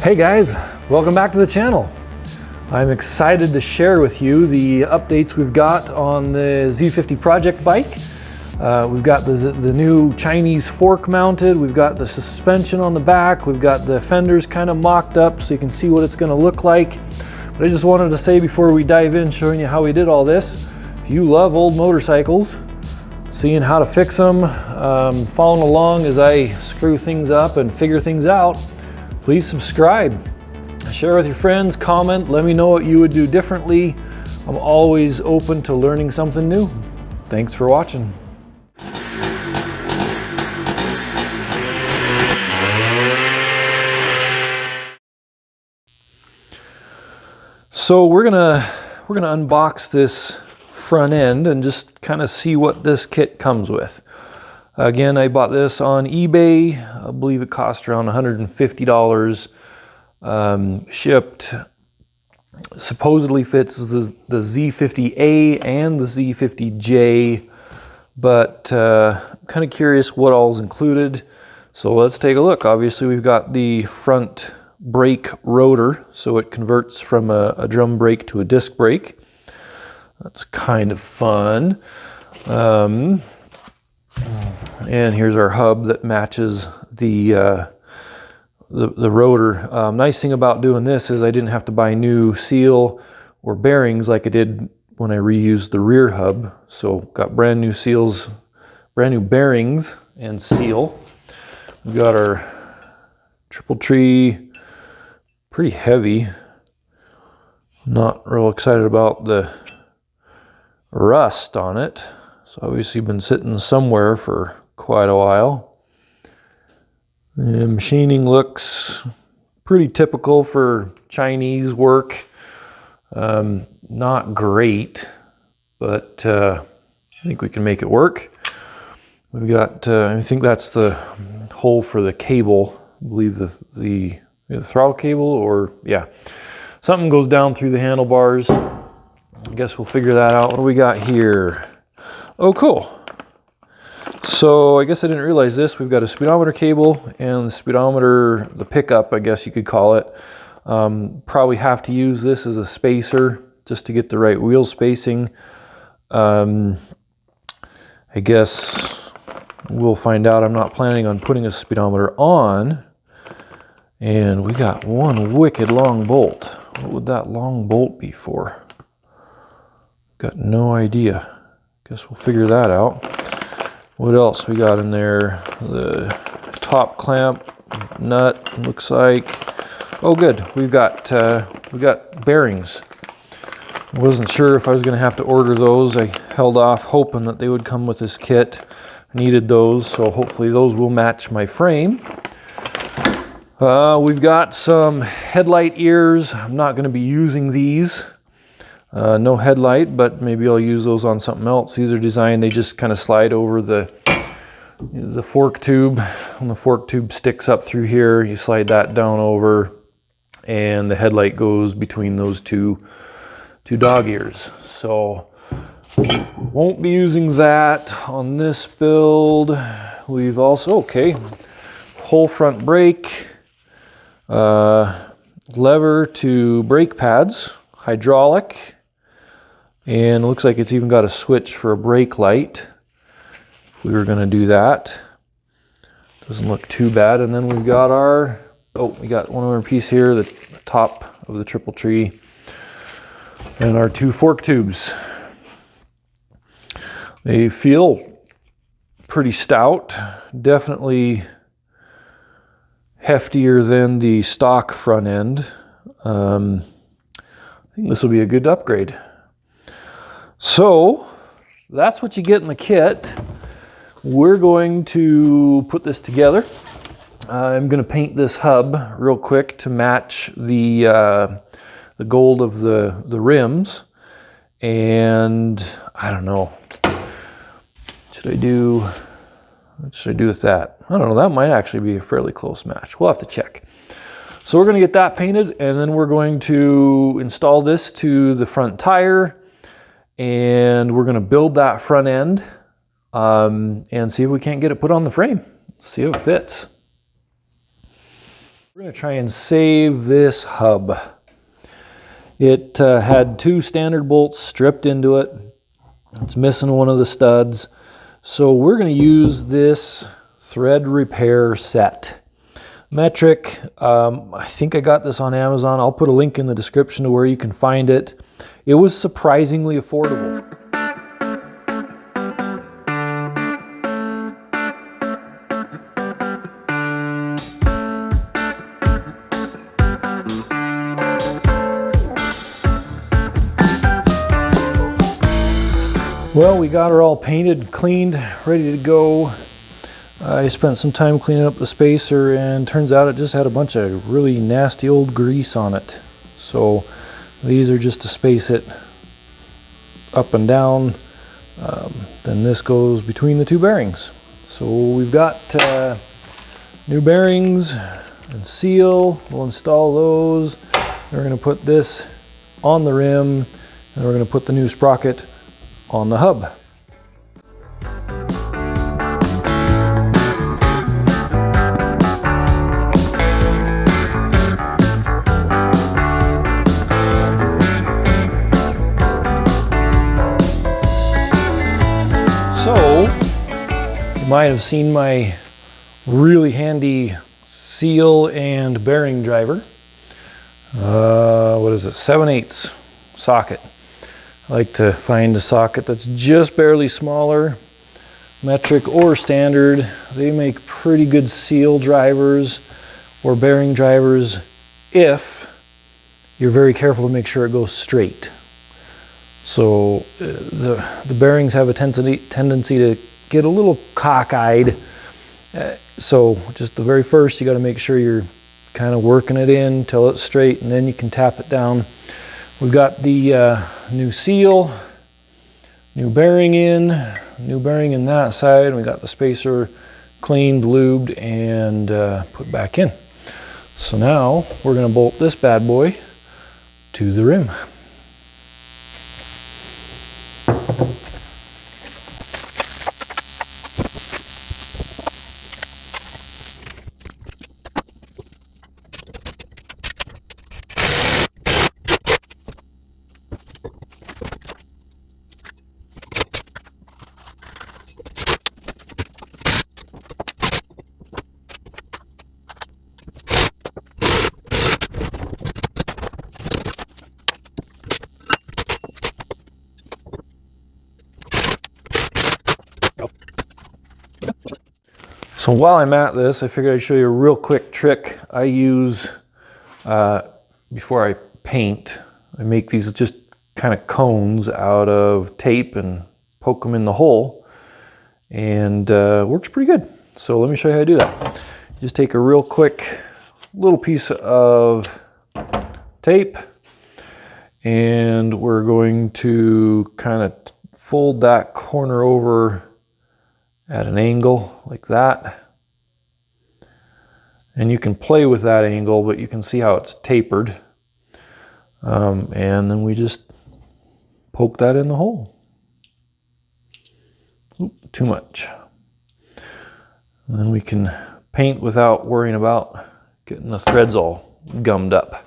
Hey guys, welcome back to the channel. I'm excited to share with you the updates we've got on the Z50 project bike. We've got the new Chinese fork mounted, we've got the suspension on the back, we've got the fenders kind of mocked up so you can see what it's going to look like. But I just wanted to say before we dive in showing you how we did all this, if you love old motorcycles, seeing how to fix them, following along as I screw things up and figure things out, please subscribe, share with your friends, comment, let me know what you would do differently. I'm always open to learning something new. Thanks for watching. So we're gonna unbox this front end and just kind of see what this kit comes with. Again, I bought this on eBay. I believe it cost around $150. Shipped. Supposedly fits the Z50A and the Z50J, but kind of curious what all's included. So let's take a look. Obviously, we've got the front brake rotor, so it converts from a drum brake to a disc brake. That's kind of fun. And here's our hub that matches the rotor. Nice thing about doing this is I didn't have to buy new seal or bearings like I did when I reused the rear hub. So got brand new seals, brand new bearings and seal. We've got our triple tree, pretty heavy. Not real excited about the rust on it. So obviously been sitting somewhere for quite a while. The machining looks pretty typical for Chinese work. Not great, but I think we can make it work. We've got, I think that's the hole for the cable. I believe the throttle cable, or yeah, something goes down through the handlebars. I guess we'll figure that out. What do we got here? Oh, cool. So I guess I didn't realize this. We've got a speedometer cable and the speedometer, the pickup, I guess you could call it. Probably have to use this as a spacer just to get the right wheel spacing. I guess we'll find out. I'm not planning on putting a speedometer on. And we got one wicked long bolt. What would that long bolt be for? Got no idea. Guess we'll figure that out. What else we got in there? The top clamp nut looks like. Oh, good. We got bearings. I wasn't sure if I was going to have to order those. I held off hoping that they would come with this kit. I needed those, so hopefully those will match my frame. We've got some headlight ears. I'm not going to be using these. No headlight, but maybe I'll use those on something else. These are designed, they just kind of slide over the fork tube. When the fork tube sticks up through here, you slide that down over, and the headlight goes between those two dog ears. So won't be using that on this build. We've also, okay, whole front brake, lever to brake pads, hydraulic. And it looks like it's even got a switch for a brake light if we were going to do that. Doesn't look too bad. And then we've got our, we got one other piece here, the top of the triple tree, and our two fork tubes. They feel pretty stout, definitely heftier than the stock front end. I think this will be a good upgrade. So that's what you get in the kit. We're going to put this together. I'm going to paint this hub real quick to match the gold of the rims. And I don't know. What should I do with that? I don't know. That might actually be a fairly close match. We'll have to check. So we're going to get that painted, and then we're going to install this to the front tire. And we're going to build that front end and see if we can't get it put on the frame. See if it fits. We're going to try and save this hub. It had 2 standard bolts stripped into it. It's missing one of the studs. So we're going to use this thread repair set. Metric, I think I got this on Amazon. I'll put a link in the description to where you can find it. It was surprisingly affordable. Well, we got her all painted, cleaned, ready to go. I spent some time cleaning up the spacer, and turns out it just had a bunch of really nasty old grease on it. So these are just to space it up and down. Then this goes between the 2 bearings. So we've got new bearings and seal. We'll install those. We're going to put this on the rim, and we're going to put the new sprocket on the hub. So, you might have seen my really handy seal and bearing driver. What is it? 7/8 socket. I like to find a socket that's just barely smaller, metric or standard. They make pretty good seal drivers or bearing drivers if you're very careful to make sure it goes straight. So the bearings have a tendency to get a little cockeyed. So just the very first, you got to make sure you're kind of working it in till it's straight, and then you can tap it down. We've got the new seal, new bearing in that side, and we got the spacer cleaned, lubed, and put back in. So now we're going to bolt this bad boy to the rim. So while I'm at this, I figured I'd show you a real quick trick I use before I paint. I make these just kind of cones out of tape and poke them in the hole, and works pretty good. So let me show you how to do that. Just take a real quick little piece of tape, and we're going to kind of fold that corner over at an angle like that. And you can play with that angle, but you can see how it's tapered. And then we just poke that in the hole. Oop, too much. And then we can paint without worrying about getting the threads all gummed up.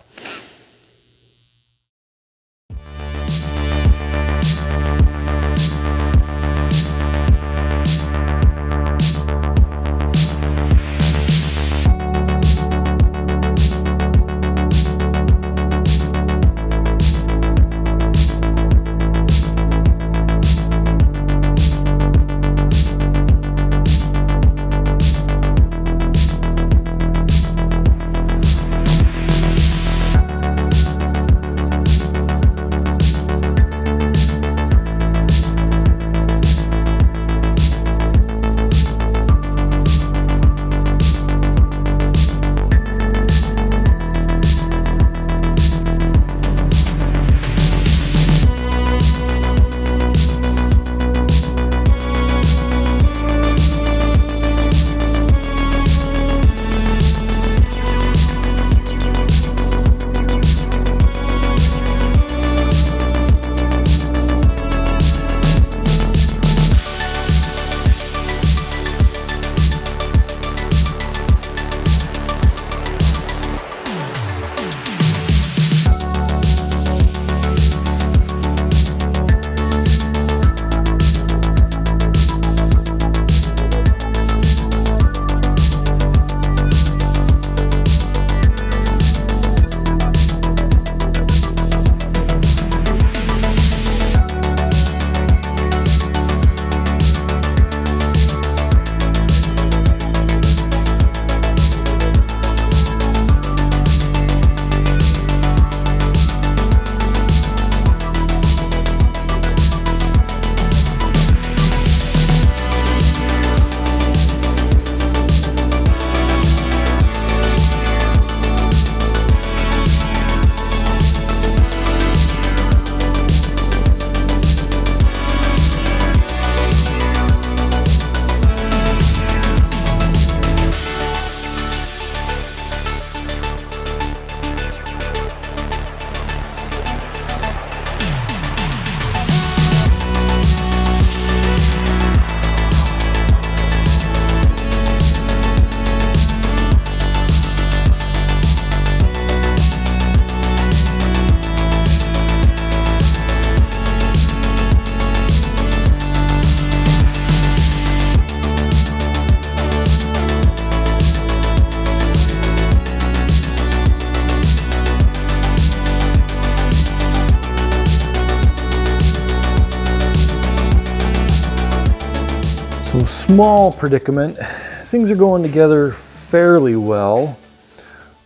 small predicament. Things are going together fairly well.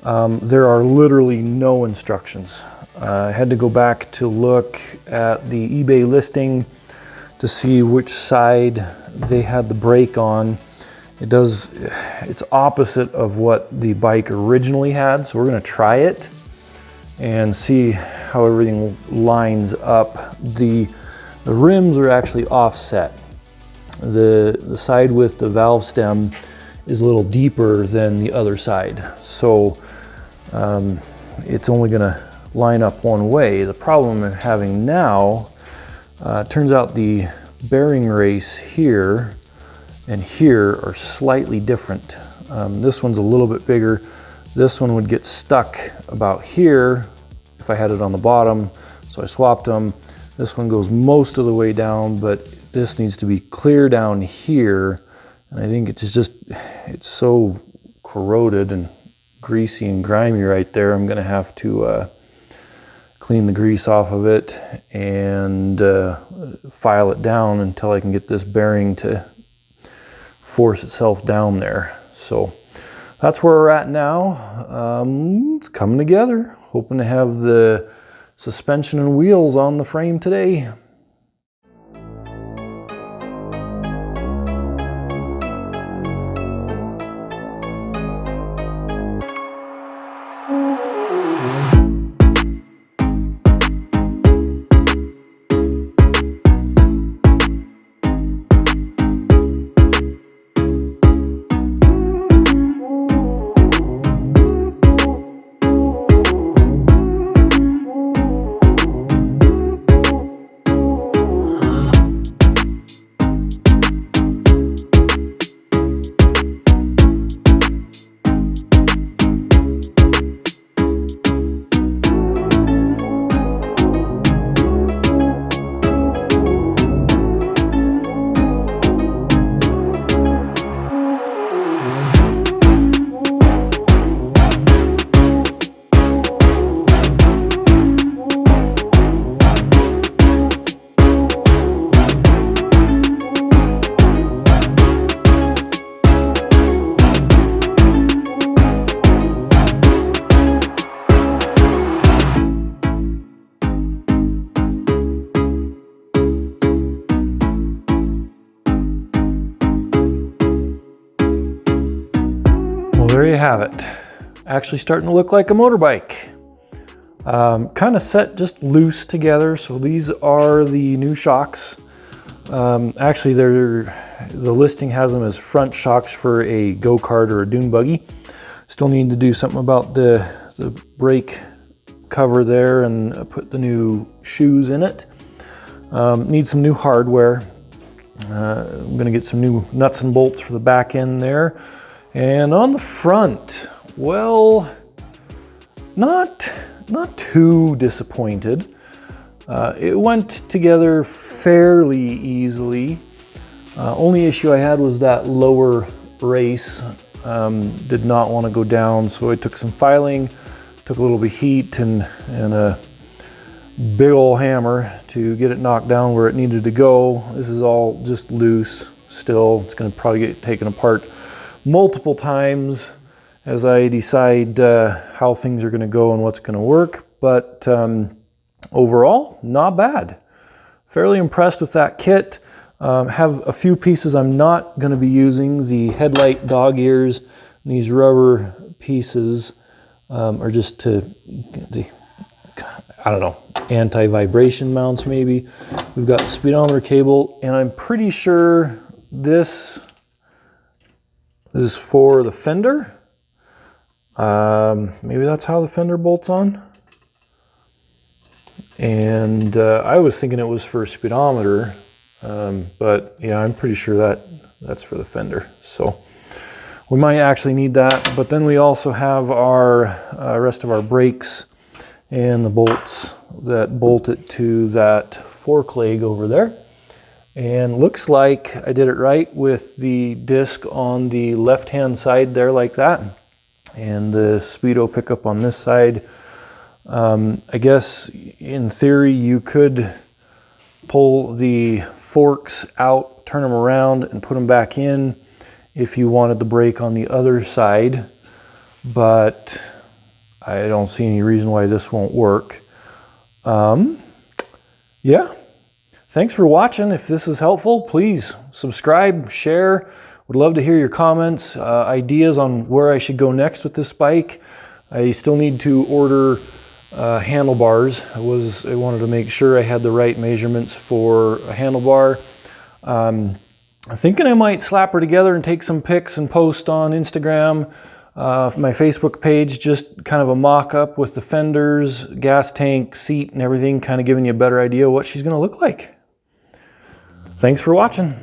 There are literally no instructions. I had to go back to look at the eBay listing to see which side they had the brake on. It's opposite of what the bike originally had, so we're gonna try it and see how everything lines up. The rims are actually offset. The side with the valve stem is a little deeper than the other side, so it's only gonna line up one way. The problem I'm having now, turns out the bearing race here and here are slightly different. This one's a little bit bigger. This one would get stuck about here if I had it on the bottom, so I swapped them. This one goes most of the way down, but this needs to be clear down here. And I think it's so corroded and greasy and grimy right there. I'm gonna have to clean the grease off of it and file it down until I can get this bearing to force itself down there. So that's where we're at now. It's coming together. Hoping to have the suspension and wheels on the frame today. There you have it. Actually starting to look like a motorbike. Kind of set just loose together. So these are the new shocks. Actually, the listing has them as front shocks for a go-kart or a dune buggy. Still need to do something about the brake cover there and put the new shoes in it. Need some new hardware. I'm gonna get some new nuts and bolts for the back end there. And on the front, well, not too disappointed. It went together fairly easily. Only issue I had was that lower race. Did not want to go down, so I took some filing, took a little bit of heat and a big old hammer to get it knocked down where it needed to go. This is all just loose still. It's going to probably get taken apart multiple times as I decide how things are going to go and what's going to work. But overall, not bad. Fairly impressed with that kit. Have a few pieces I'm not going to be using. The headlight dog ears, these rubber pieces are just to the, I don't know, anti-vibration mounts maybe. We've got the speedometer cable, and I'm pretty sure this is for the fender. Maybe that's how the fender bolts on. And I was thinking it was for a speedometer, but yeah, I'm pretty sure that's for the fender. So we might actually need that. But then we also have our rest of our brakes and the bolts that bolt it to that fork leg over there. And looks like I did it right with the disc on the left-hand side there like that. And the speedo pickup on this side. I guess in theory you could pull the forks out, turn them around and put them back in if you wanted the brake on the other side, but I don't see any reason why this won't work. Yeah, thanks for watching. If this is helpful, please subscribe, share. Would love to hear your comments, ideas on where I should go next with this bike. I still need to order handlebars. I wanted to make sure I had the right measurements for a handlebar. I'm thinking I might slap her together and take some pics and post on Instagram, my Facebook page, just kind of a mock-up with the fenders, gas tank, seat, and everything, kind of giving you a better idea of what she's going to look like. Thanks for watching.